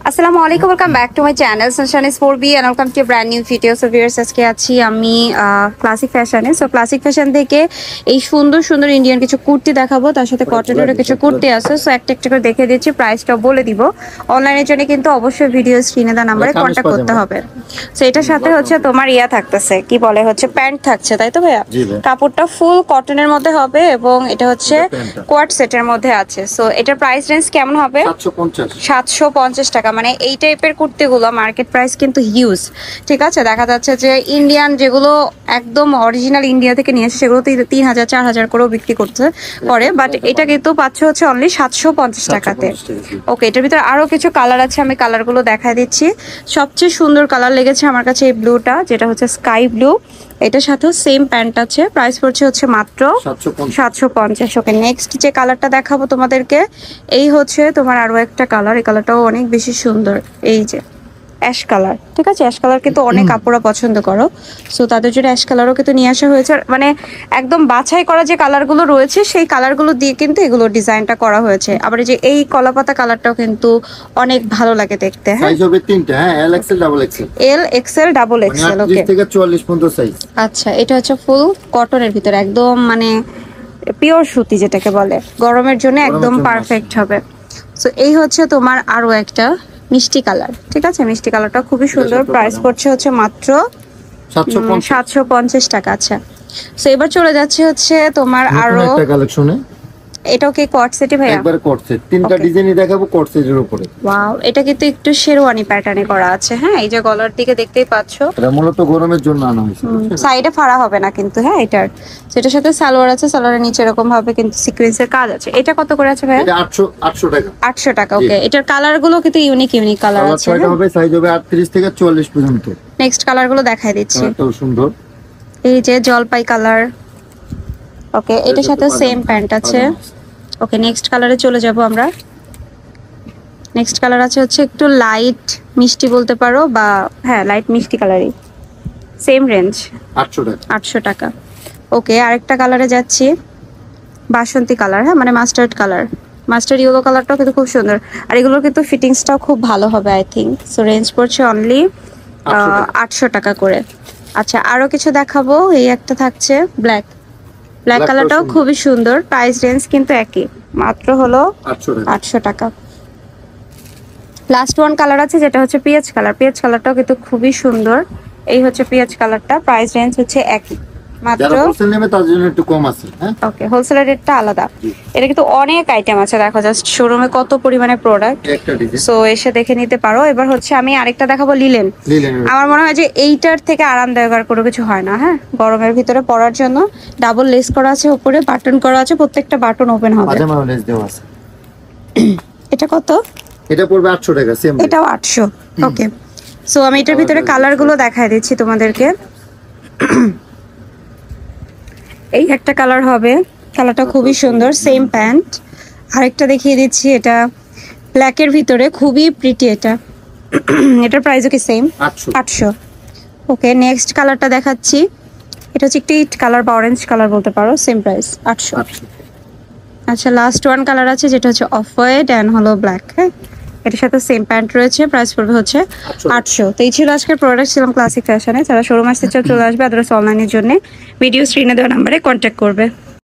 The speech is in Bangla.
আসসালামু আলাইকুম, welcome back to my channel sunshine is 4B and welcome to brand new video. So viewers, আজকে আছি আমি ক্লাসিক ফ্যাশনে। সো ক্লাসিক ফ্যাশন থেকে এই সুন্দর সুন্দর ইন্ডিয়ান কিছু কুর্তি দেখাবো, তার সাথে কটনেরও কিছু কুর্তি আছে। সো একটা একটা করে দেখে দিচ্ছি, প্রাইসটাও বলে দিব। অনলাইনের জন্য কিন্তু অবশ্যই ভিডিও স্ক্রিনে দেওয়া নাম্বারে কন্ট্যাক্ট করতে হবে। সো এটার সাথে হচ্ছে তোমার থাকতেছে, কি বলে হচ্ছে প্যান্ট থাকছে, তাই তো ভাইয়া? কাপড়টা ফুল কটনের মধ্যে হবে এবং এটা হচ্ছে কোয়ার্ড সেটের মধ্যে আছে। সো এটার প্রাইস রেঞ্জ কেমন হবে? 750 টাকা। মানে এই টাইপের কুর্তিগুলো মার্কেট প্রাইস কিন্তু হিউজ, ঠিক আছে? দেখা যাচ্ছে যে ইন্ডিয়ান যেগুলো একদম অরিজিনাল ইন্ডিয়া থেকে নিয়ে এসে সেগুলো 3000 4000 করেও বিক্রি করে, বাট এটা কিন্তু পাচ্ছে হচ্ছে অনলি 750 টাকাতে। ওকে, এটার ভিতরে আরো কিছু কালার আছে, আমি কালারগুলো দেখাই দিচ্ছি। সবচেয়ে সুন্দর কালার লেগেছে আমার কাছে এই ব্লুটা, যেটা হচ্ছে স্কাই ব্লু। এটার সাথেও সেম প্যান্ট আছে, প্রাইস পড়ছে হচ্ছে মাত্র 750। ওকে, নেক্সট যে কালারটা দেখাবো তোমাদেরকে, এই হচ্ছে তোমার আরো একটা কালার। এই কালারটাও অনেক বেশি সুন্দর, এই যে অ্যাশ কালার, ঠিক আছে? অ্যাশ কালার কিন্তু অনেক আপুরা পছন্দ করো, সো তাদের জন্য অ্যাশ কালারও কিন্তু নিয়ে আসা হয়েছে। মানে একদম বাছাই করা যে কালারগুলো রয়েছে সেই কালারগুলো দিয়ে কিন্তু এগুলো ডিজাইনটা করা হয়েছে। আবার এই যে এই কলাপাতা কালারটাও কিন্তু অনেক ভালো লাগে দেখতে। হ্যাঁ, সাইজ হবে তিনটা। হ্যাঁ, L XL double XL. L XL double XL. Okay, 30 থেকে 44 পর্যন্ত সাইজ। আচ্ছা, এটা হচ্ছে ফুল কটনের ভিতরে, একদম মানে পিওর সুতি যেটাকে বলে, গরমের জন্য একদম পারফেক্ট হবে। সো এই হচ্ছে তোমার আরো একটা মিষ্টি কালার, ঠিক আছে? মিষ্টি কালারটা খুবই সুন্দর, প্রাইস পড়ছে হচ্ছে মাত্র 750 টাকা। আচ্ছা, সো এবার চলে যাচ্ছে হচ্ছে তোমার আরো একটা কালেকশনে। এটাও কি কোয়ার্ড সেট ভাইয়া? একবার কোয়ার্ড সেট, তিনটা ডিজাইনই দেখাবো কোয়ার্ড সেটের উপরে। ওয়াও, এটা কিন্তু একটু শেরওয়ানি প্যাটার্নে করা আছে। হ্যাঁ, এই যে গলার দিকে দেখতেই পাচ্ছো, এটা মূলত গরমের জন্য আনা হয়েছে। সাইডে ফাড়া হবে না কিন্তু। হ্যাঁ, এটার সেটার সাথে সালোয়ার আছে, সালোয়ারের নিচে এরকম ভাবে কিন্তু সিকোয়েন্সের কাজ আছে। এটা কত করে আছে ভাইয়া? এটা 800 টাকা। 800 টাকা। ওকে, এটার কালার গুলো কিন্তু ইউনিক ইউনিক কালার আছে। এটা হবে সাইজ হবে 38 থেকে 44 পর্যন্ত। নেক্সট কালার গুলো দেখাই দিচ্ছি। এটাও সুন্দর, এই যে জলপাই কালার। ওকে, এটার সাথে সেম প্যান্ট আছে। ওকে, নেক্সট কালারে চলে যাব আমরা। নেক্সট কালার আছে হচ্ছে একটু লাইট মিষ্টি বলতে পারো, বা হ্যাঁ লাইট মিষ্টি কালারই, সেম রেঞ্জ 800 টাকা। ওকে, আরেকটা কালারে যাচ্ছি, বাসন্তী কালার। হ্যাঁ, মানে মাস্টার্ড কালার, মাস্টার্ড ইয়েলো কালারটাও কিন্তু খুব সুন্দর, আর এগুলোর কিন্তু ফিটিংসটাও খুব ভালো হবে আই থিঙ্ক। সো রেঞ্জ পড়ছে অনলি 800 টাকা করে। আচ্ছা, আরো কিছু দেখাবো। এই একটা থাকছে ব্ল্যাক কালারটাও খুবই সুন্দর, প্রাইস রেঞ্জ কিন্তু একই, মাত্র হলো 800 টাকা। লাস্ট ওয়ান কালার আছে যেটা হচ্ছে পেঁয়াজ কালার। পেঁয়াজ কালারটাও কিন্তু খুবই সুন্দর। এই হচ্ছে পেঁয়াজ কালারটা, প্রাইস রেঞ্জ হচ্ছে একই, মাত্র। হোলসেল নেবে তার জন্য একটু কম আছে। হ্যাঁ, ওকে, হোলসেলের রেটটা আলাদা। এটা কিন্তু অনেক আইটেম আছে, দেখো জাস্ট শোরুমে কত পরিমাণে প্রোডাক্ট। সো এসে দেখে নিতে পারো। এবার হচ্ছে আমি আরেকটা দেখাবো, লিলেন। আমার মনে হয় যে এইটার থেকে আরামদায়ক আর কোনো কিছু হয় না। হ্যাঁ, গরমের ভিতরে পরার জন্য ডাবল লেস করা আছে, উপরে বাটন করা আছে, প্রত্যেকটা বাটন ওপেন হবে। লেস দেওয়া আছে। এটা কত? এটা পড়বে 800 টাকা। সেম, এটাও 800। ওকে, সো আমি এটার ভিতরে কালারগুলো দেখাই দিচ্ছি তোমাদেরকে। এই একটা কালার হবে, কালারটা খুবই সুন্দর, সেম প্যান্ট। আরেকটা দেখিয়ে দিচ্ছি, এটা ব্ল্যাকের ভিতরে খুবই প্রিটি। এটার প্রাইসও কি সেম, 800। ওকে, নেক্সট কালারটা দেখাচ্ছি। এটা হচ্ছে একটি কালার বা অরেঞ্জ কালার বলতে পারো, সেম প্রাইস 800। আচ্ছা, লাস্ট ওয়ান কালার আছে যেটা হচ্ছে অফ হোয়াইট অ্যান্ড হলো ব্ল্যাক। হ্যাঁ, এটার সাথে সেম প্যান্ট রয়েছে, প্রাইস পড়বে হচ্ছে 800। তো এই ছিল আজকের প্রোডাক্ট, ছিলাম ক্লাসিক ফ্যাশনে। যারা শোরুম আসতে চাও চলে আসবে, আদারস অনলাইনের জন্য ভিডিও স্ক্রিনে দেওয়া নাম্বারে কন্ট্যাক্ট করবে।